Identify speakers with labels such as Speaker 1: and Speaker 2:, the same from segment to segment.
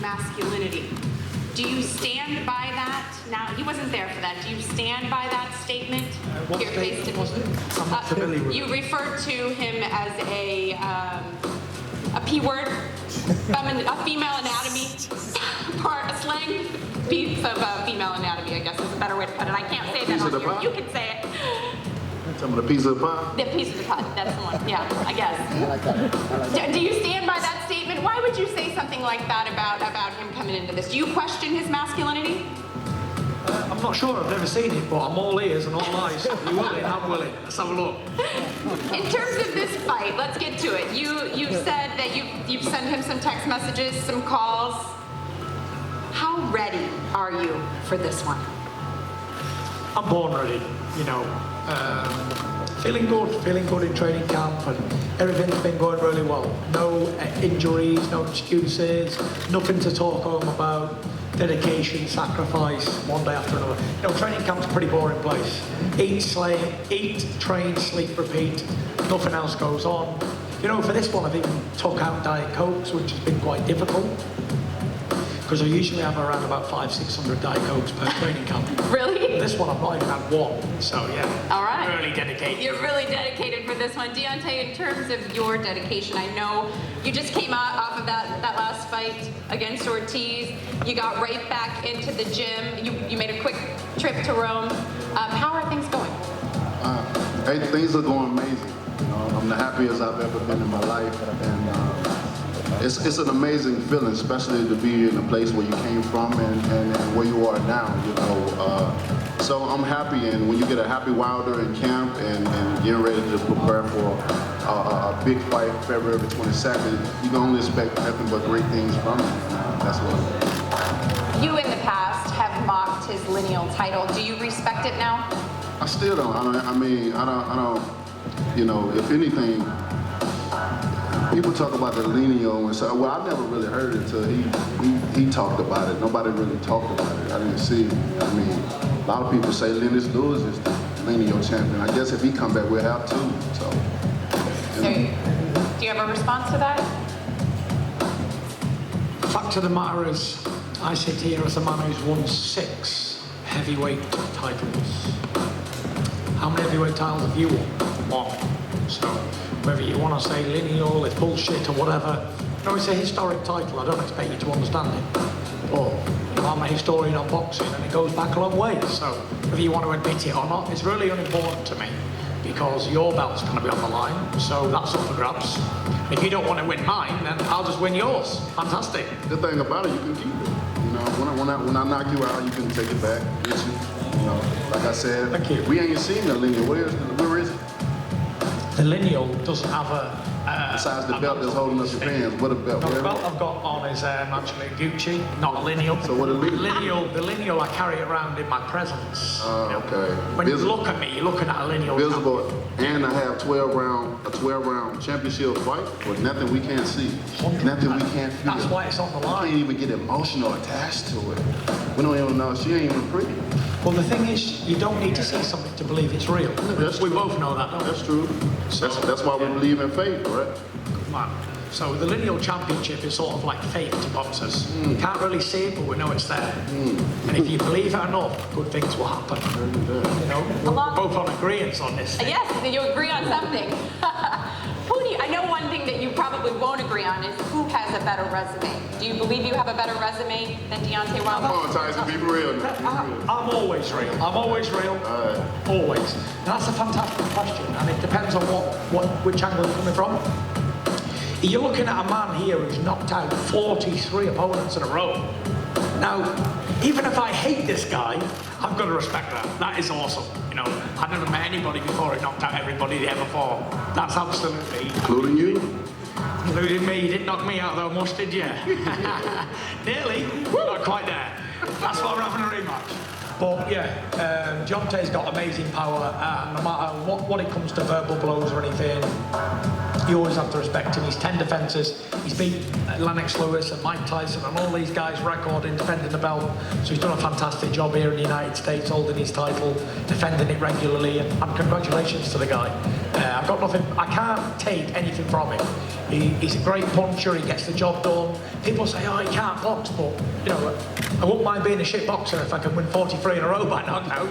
Speaker 1: masculinity. Do you stand by that? Now, he wasn't there for that. Do you stand by that statement?
Speaker 2: What statement was it? I'm not familiar with it.
Speaker 1: You referred to him as a P word, a female anatomy, a slang piece of female anatomy, I guess is a better way to put it. I can't say that on here. You can say it.
Speaker 3: Some of the piece of the pie?
Speaker 1: The piece of the pie, that's the one, yeah, I guess.
Speaker 4: I like that. I like that.
Speaker 1: Do you stand by that statement? Why would you say something like that about him coming into this? Do you question his masculinity?
Speaker 2: I'm not sure, I've never seen it, but I'm all ears and all eyes. You willing? I'm willing. Let's have a look.
Speaker 1: In terms of this fight, let's get to it. You've said that you've sent him some text messages, some calls. How ready are you for this one?
Speaker 2: I'm born ready, you know. Feeling good in training camp, and everything's been going really well. No injuries, no excuses, nothing to talk home about. Dedication, sacrifice, one day after another. You know, training camp's a pretty boring place. Eat, train, sleep, repeat. Nothing else goes on. You know, for this one, I've even took out Diet Cokes, which has been quite difficult, because I usually have around about 500-600 Diet Cokes per training camp.
Speaker 1: Really?
Speaker 2: This one I've not even had one, so yeah.
Speaker 1: All right.
Speaker 2: Really dedicated.
Speaker 1: You're really dedicated for this one. Deontay, in terms of your dedication, I know you just came off of that last fight against Ortiz. You got right back into the gym. You made a quick trip to Rome. How are things going?
Speaker 3: Hey, things are going amazing. You know, I'm the happiest I've ever been in my life, and it's an amazing feeling, especially to be in a place where you came from and where you are now. You know, so I'm happy, and when you get a happy Wilder in camp and getting ready to prepare for a big fight, February 22nd, you can only expect nothing but great things from it. That's what.
Speaker 1: You in the past have mocked his lineal title. Do you respect it now?
Speaker 3: I still don't. I don't. You know, if anything, people talk about the lineal and so. Well, I never really heard it until he talked about it. Nobody really talked about it. I didn't see it. I mean, a lot of people say Lennox Lewis is the lineal champion. I guess if he come back, we'll have two. So.
Speaker 1: Do you have a response to that?
Speaker 2: The fact of the matter is, I sit here as a man who's won 6 heavyweight titles. How many heavyweight titles have you won? 1. So, whether you want to say lineal, it's bullshit or whatever, no, it's a historic title. I don't expect you to understand it. But you know, I'm a historian on boxing, and it goes back a long way. So, whether you want to admit it or not, it's really unimportant to me, because your belt's going to be on the line, so that's up for grabs. If you don't want to win mine, then I'll just win yours. Fantastic.
Speaker 3: The thing about it, you can keep it. You know, when I knock you out, you can take it back, get you. You know, like I said,
Speaker 2: thank you.
Speaker 3: We ain't seen the lineal. Where is it?
Speaker 2: The lineal doesn't have a...
Speaker 3: Besides the belt that's holding up your pants, what a belt?
Speaker 2: No, the belt I've got on is actually Gucci, not a lineal.
Speaker 3: So what a lineal?
Speaker 2: The lineal I carry around in my presence.
Speaker 3: Okay.
Speaker 2: When you look at me, you're looking at a lineal.
Speaker 3: Visible, and I have a 12-round championship fight with nothing we can't see,
Speaker 2: 100%.
Speaker 3: Nothing we can't feel.
Speaker 2: That's why it's on the
Speaker 3: We
Speaker 2: line.
Speaker 3: can't even get emotional attached to it. We don't even know. She ain't even pretty.
Speaker 2: Well, the thing is, you don't need to see something to believe it's real. We both know that, don't we?
Speaker 3: That's true. That's why we believe in faith, right?
Speaker 2: Good man. So the lineal championship is sort of like faith to boxers. You can't really see it, but we know it's there. And if you believe it enough, good things will happen. You know, we're both on agreement on this thing.
Speaker 1: Yes, you agree on something. I know one thing that you probably won't agree on is who has a better resume. Do you believe you have a better resume than Deontay Wilder?
Speaker 3: Come on, Tyson, be real.
Speaker 2: I'm always real. I'm always real. Always. And that's a fantastic question, and it depends on which angle you're coming from. You're looking at a man here who's knocked out 43 opponents in a row. Now, even if I hate this guy, I've got to respect that. That is awesome. You know, I've never met anybody before who knocked out everybody they ever fought. That's absolutely...
Speaker 3: Including you?
Speaker 2: Including me. You didn't knock me out though, much, did you? Nearly. Not quite there. That's why we're having a rematch. But yeah, Deontay's got amazing power, and no matter what it comes to verbal blows or anything, you always have to respect him. He's 10 defences. He's beat Lennox Lewis and Mike Tyson and all these guys record in defending the belt. So he's done a fantastic job here in the United States, holding his title, defending it regularly, and congratulations to the guy. I've got nothing, I can't take anything from him. He's a great puncher, he gets the job done. People say, oh, he can't box, but, you know, I wouldn't mind being a shit boxer if I could win 43 in a row by knockout.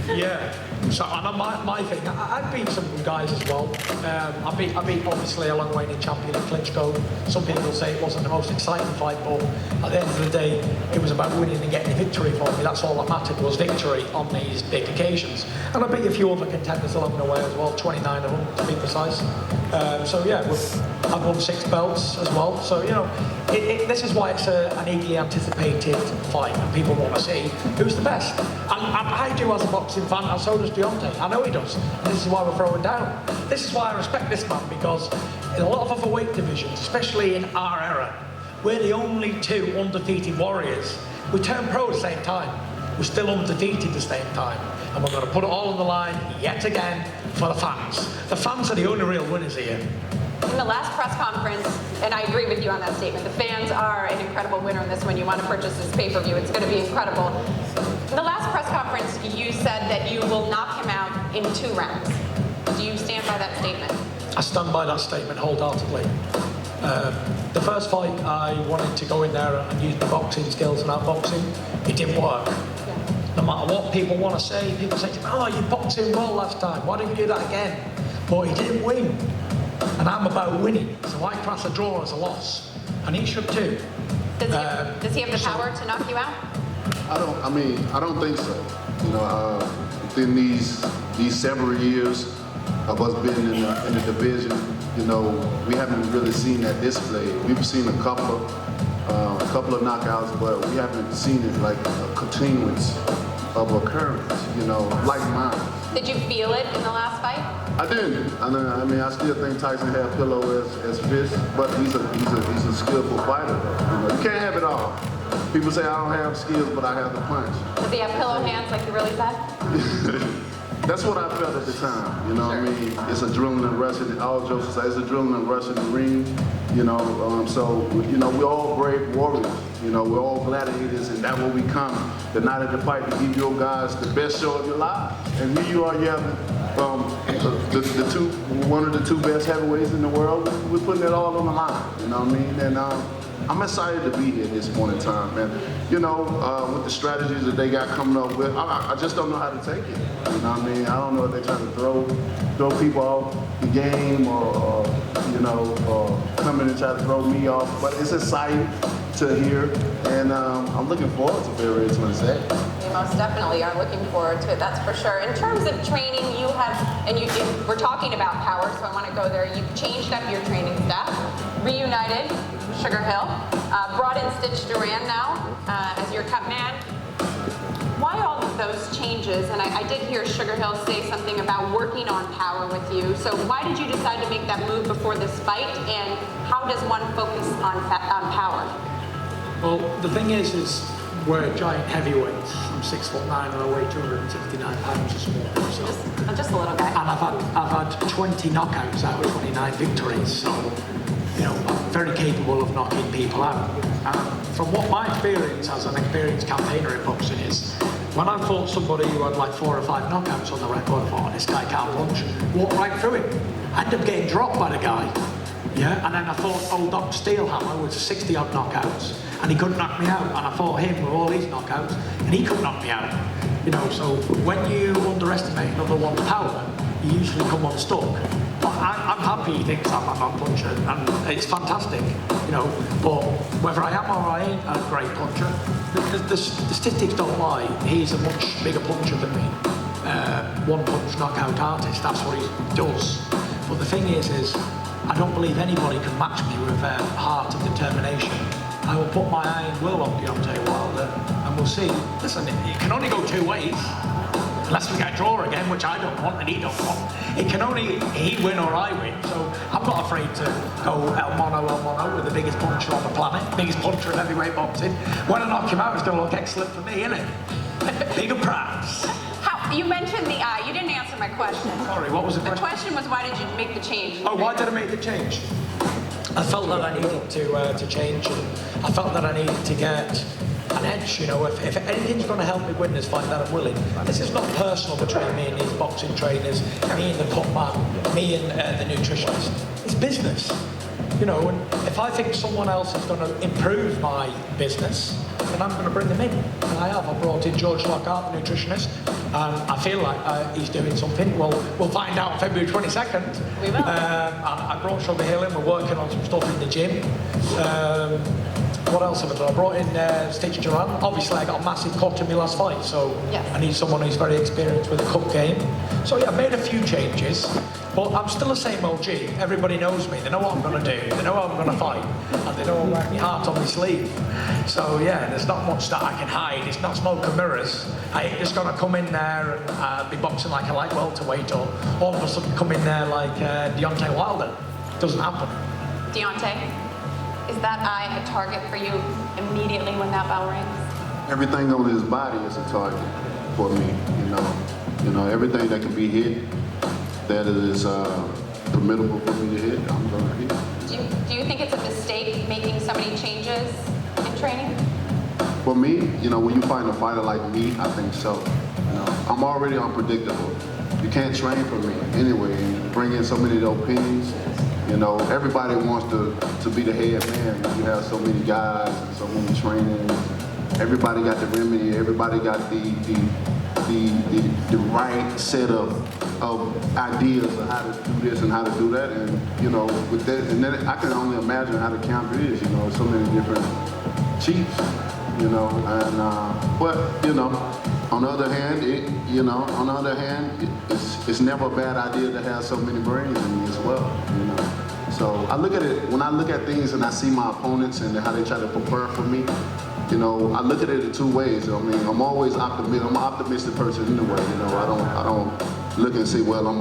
Speaker 2: Yeah. So, and my thing, I beat some guys as well. I beat obviously a long-reigning champion in Klitschko. Some people say it wasn't the most exciting fight, but at the end of the day, it was about winning and getting a victory for me. That's all that mattered, was victory on these big occasions. And I beat a few other contenders along the way as well, 29 of them to be precise. So yeah, I've won 6 belts as well. So, you know, this is why it's an eagerly anticipated fight, and people want to see who's the best. And I do as a boxing fan, and so does Deontay. I know he does. And this is why we're throwing down. This is why I respect this man, because in a lot of other weight divisions, especially in our era, we're the only 2 undefeated warriors. We turned pro at the same time. We're still undefeated at the same time. And we're going to put it all on the line yet again for the fans. The fans are the only real winners here.
Speaker 1: In the last press conference, and I agree with you on that statement, the fans are an incredible winner in this. When you want to purchase this pay-per-view, it's going to be incredible. In the last press conference, you said that you will knock him out in 2 rounds. Do you stand by that statement?
Speaker 2: I stand by that statement wholeheartedly. The first fight, I wanted to go in there and use my boxing skills and outboxing. It didn't work. No matter what people want to say, people say to me, oh, you boxed him well last time, why didn't you do that again? But he didn't win. And I'm about winning, so I class a draw as a loss. And he should too.
Speaker 1: Does he have the power to knock you out?
Speaker 3: I don't think so. You know, within these several years of us being in the division, you know, we haven't really seen that display. We've seen a couple of knockouts, but we haven't seen it like a continuance of occurrence, you know, like mine.
Speaker 1: Did you feel it in the last fight?
Speaker 3: I didn't. I mean, I still think Tyson had a pillow as fish, but he's a skillful fighter. You know, you can't have it all. People say I don't have skills, but I have the punch.
Speaker 1: Does he have pillow hands like you really said?
Speaker 3: That's what I felt at the time. You know what I mean? It's adrenaline rush. All jokes aside, it's adrenaline rush in the ring. You know, so you know we're all brave warriors. You know, we're all gladiators, and that's what we come. The night of the fight to give your guys the best show of your lives. And here you are, you have one of the 2 best heavyweights in the world. We're putting it all on the line. You know what I mean? And I'm excited to be here at this point in time, man. You know, with the strategies that they got coming up with, I just don't know how to take it. You know what I mean? I don't know if they're trying to throw people off the game or you know, come in and try to throw me off. But it's exciting to hear, and I'm looking forward to February 22nd.
Speaker 1: You most definitely are looking forward to it, that's for sure. In terms of training, you have, and we're talking about power, so I want to go there. You've changed up your training staff, reunited Sugar Hill, brought in Stitch Duran now as your cut man. Why all of those changes? And I did hear Sugar Hill say something about working on power with you. So why did you decide to make that move before this fight? And how does one focus on power?
Speaker 2: Well, the thing is we're giant heavyweights. I'm 6'9" and I weigh 269 pounds or more. So.
Speaker 1: Just a little guy.
Speaker 2: And I've had 20 knockouts out of 29 victories. So, you know, I'm very capable of knocking people out. From what my experience as an experienced campaigner in boxing is, when I fought somebody who had like 4 or 5 knockouts on the record, I thought, oh, this guy can't punch. Walked right through him. I ended up getting dropped by the guy. Yeah, and then I fought old Doc Steelhammer with 60-odd knockouts, and he couldn't knock me out. And I fought him with all these knockouts, and he couldn't knock me out. You know, so when you underestimate another one's power, you usually come unstuck. But I'm happy he thinks I'm a puncher, and it's fantastic, you know. But whether I am or I ain't a great puncher, the statistics don't lie. He's a much bigger puncher than me. One-punch knockout artist, that's what he does. But the thing is I don't believe anybody can match me with heart and determination. I will put my iron will on Deontay Wilder, and we'll see. Listen, it can only go 2 ways. Unless we get a draw again, which I don't want and he don't want. It can only he win or I win. So I'm not afraid to go el mono with the biggest puncher on the planet, biggest puncher in heavyweight boxing. When I knock him out, it's going to look excellent for me, isn't it? Bigger props.
Speaker 1: You mentioned the eye. You didn't answer my question.
Speaker 2: Sorry, what was the
Speaker 1: The
Speaker 2: question?
Speaker 1: question was, why did you make the change?
Speaker 2: Oh, why did I make the change? I felt that I needed to change, and I felt that I needed to get an edge. You know, if anything's going to help me win this fight, that I'm willing. This is not personal between me and these boxing trainers, me and the cut man, me and the nutritionist. It's business. You know, and if I think someone else is going to improve my business, then I'm going to bring them in. And I have. I brought in George Lockhart, the nutritionist. I feel like he's doing something. Well, we'll find out February 22nd.
Speaker 1: We will.
Speaker 2: I brought Sugar Hill in. We're working on some stuff in the gym. What else have I done? I brought in Stitch Duran. Obviously, I got a massive cut in my last fight, so
Speaker 1: Yes.
Speaker 2: I need someone who's very experienced with the cut game. So yeah, I made a few changes, but I'm still the same OG. Everybody knows me. They know what I'm going to do. They know how I'm going to fight, and they know I'm wearing my heart on my sleeve. So yeah, there's not much that I can hide. It's not smoke and mirrors. I ain't just going to come in there and be boxing like a light welterweight, or all of a sudden come in there like Deontay Wilder. It doesn't happen.
Speaker 1: Deontay, is that eye a target for you immediately when that bell rings?
Speaker 3: Everything on his body is a target for me. You know, everything that can be hit, that is formidable for me to hit, I'm gonna hit.
Speaker 1: Do you think it's a mistake making so many changes in training?
Speaker 3: For me, you know, when you find a fighter like me, I think so. You know, I'm already unpredictable. You can't train for me anyway. And you bring in so many opinions. You know, everybody wants to be the head man. You have so many guys and so many trainers. Everybody got the remedy. Everybody got the right set of ideas of how to do this and how to do that. And you know, with that, and then I can only imagine how the counter is. You know, so many different chiefs. You know, and but you know, on the other hand, it's never a bad idea to have so many brains in me as well. You know, so I look at it when I look at things and I see my opponents and how they try to prepare for me. You know, I look at it in two ways. I mean, I'm always optimistic. I'm an optimistic person anyway. You know, I don't look and say, well, I'm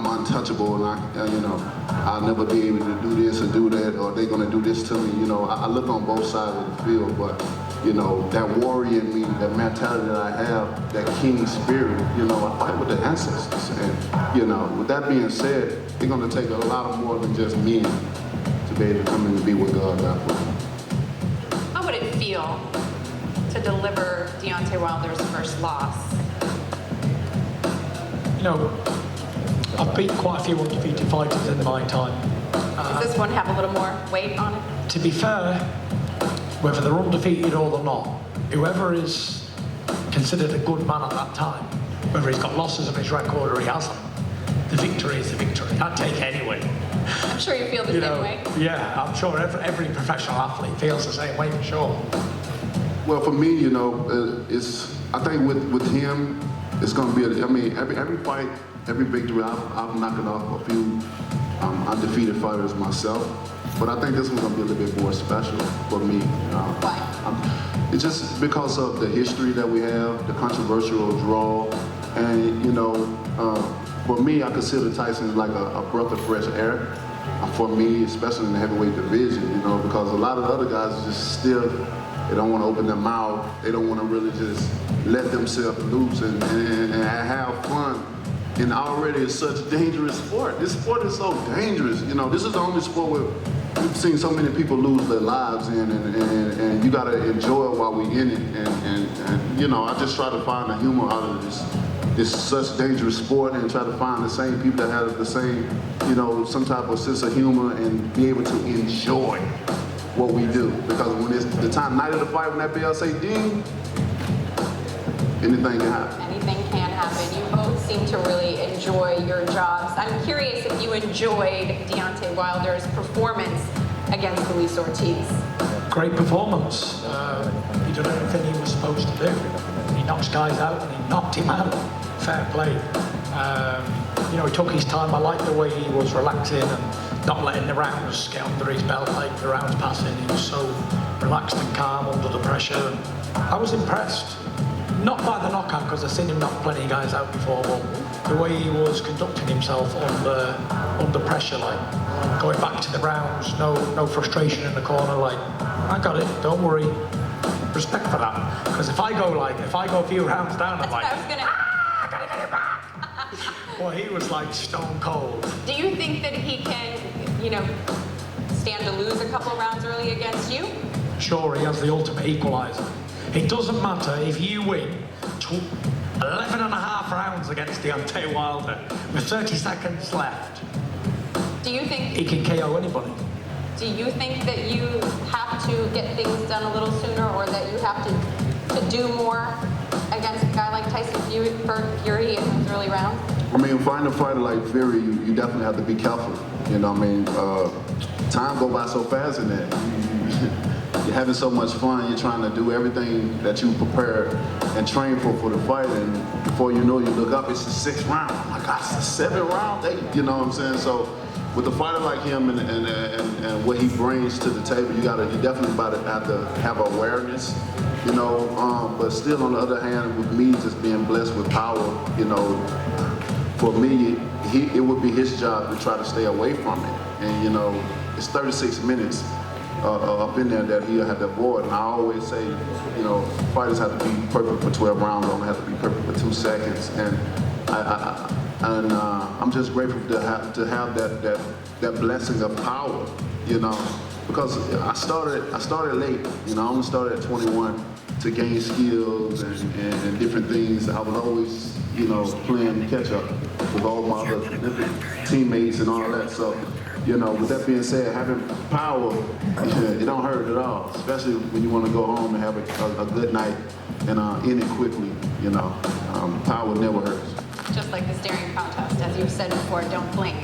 Speaker 3: untouchable, and you know, I'll never be able to do this or do that, or they're gonna do this to me. You know, I look on both sides of the field, but you know, that warrior in me, that mentality that I have, that king spirit, you know, I fight with the ancestors. And you know, with that being said, it's gonna take a lot more than just men to be able to come in and be what God got for me.
Speaker 1: How would it feel to deliver Deontay Wilder's first loss?
Speaker 2: You know, I've beat quite a few undefeated fighters in my time.
Speaker 1: Does this one have a little more weight on it?
Speaker 2: To be fair, whether they're undefeated or they're not, whoever is considered a good man at that time, whether he's got losses on his record or he hasn't, the victory is the victory. I'd take it anyway.
Speaker 1: I'm sure you feel the
Speaker 2: You
Speaker 1: same
Speaker 2: know,
Speaker 1: way.
Speaker 2: yeah, I'm sure every professional athlete feels the same way for sure.
Speaker 3: Well, for me, you know, I think with him, it's going to be. I mean, every fight, every victory, I've knocked off a few undefeated fighters myself. But I think this one's going to be a little bit more special for me.
Speaker 1: Why?
Speaker 3: It's just because of the history that we have, the controversial draw, and you know, for me, I consider Tyson like a breath of fresh air. For me, especially in the heavyweight division, you know, because a lot of the other guys just still, they don't want to open their mouth. They don't want to really just let themselves loose and have fun. And already it's such a dangerous sport. This sport is so dangerous. You know, this is the only sport where we've seen so many people lose their lives in, and you gotta enjoy it while we're in it. And you know, I just try to find the humor out of this such dangerous sport and try to find the same people that have the same, you know, some type of sense of humor and be able to enjoy what we do. Because when it's the night of the fight, when that bell say ding, anything can happen.
Speaker 1: Anything can happen. You both seem to really enjoy your jobs. I'm curious if you enjoyed Deontay Wilder's performance against Luis Ortiz.
Speaker 2: Great performance. He did everything he was supposed to do. He knocks guys out and he knocked him out. Fair play. You know, he took his time. I liked the way he was relaxing and not letting the rounds get under his belt like the rounds passing. He was so relaxed and calm under the pressure. I was impressed. Not by the knockout, because I've seen him knock plenty of guys out before, but the way he was conducting himself under pressure, like going back to the rounds, no frustration in the corner, like, I got it, don't worry. respect for that. Because if I go a few rounds down, I'm
Speaker 1: That's what
Speaker 2: like,
Speaker 1: I was gonna.
Speaker 2: gotta get it back. Well, he was like stone cold.
Speaker 1: Do you think that he can, stand to lose a couple rounds early against you?
Speaker 2: Sure, he has the ultimate equaliser. It doesn't matter if you win 11 and a half rounds against Deontay Wilder with 30 seconds left.
Speaker 1: Do you think?
Speaker 2: He can KO anybody.
Speaker 1: Do you think that you have to get things done a little sooner, or that you have to do more against a guy like Tyson Fury in those early rounds?
Speaker 3: I mean, finding a fighter like Fury, you definitely have to be careful. Time go by so fast in that. You're having so much fun. You're trying to do everything that you prepared and trained for the fight, and before you know, you look up, it's the 6th round. Oh my gosh, it's the 7th round. You know what I'm saying? So, with a fighter like him and what he brings to the table, you definitely about to have to have awareness. But still, on the other hand, with me just being blessed with power, for me, it would be his job to try to stay away from it. And it's 36 minutes up in there that he'll have to avoid. And I always say, fighters have to be perfect for 12 rounds. Don't have to be perfect for 2 seconds. And I'm just grateful to have that blessing of power. Because I started late. I only started at 21 to gain skills and different things. I was always, playing catch up with all my other teammates and all that. So, with that being said, having power, it don't hurt at all, especially when you want to go home and have a good night and end it quickly. Power never hurts.
Speaker 1: Just like the staring contest, as you've said before, don't blink.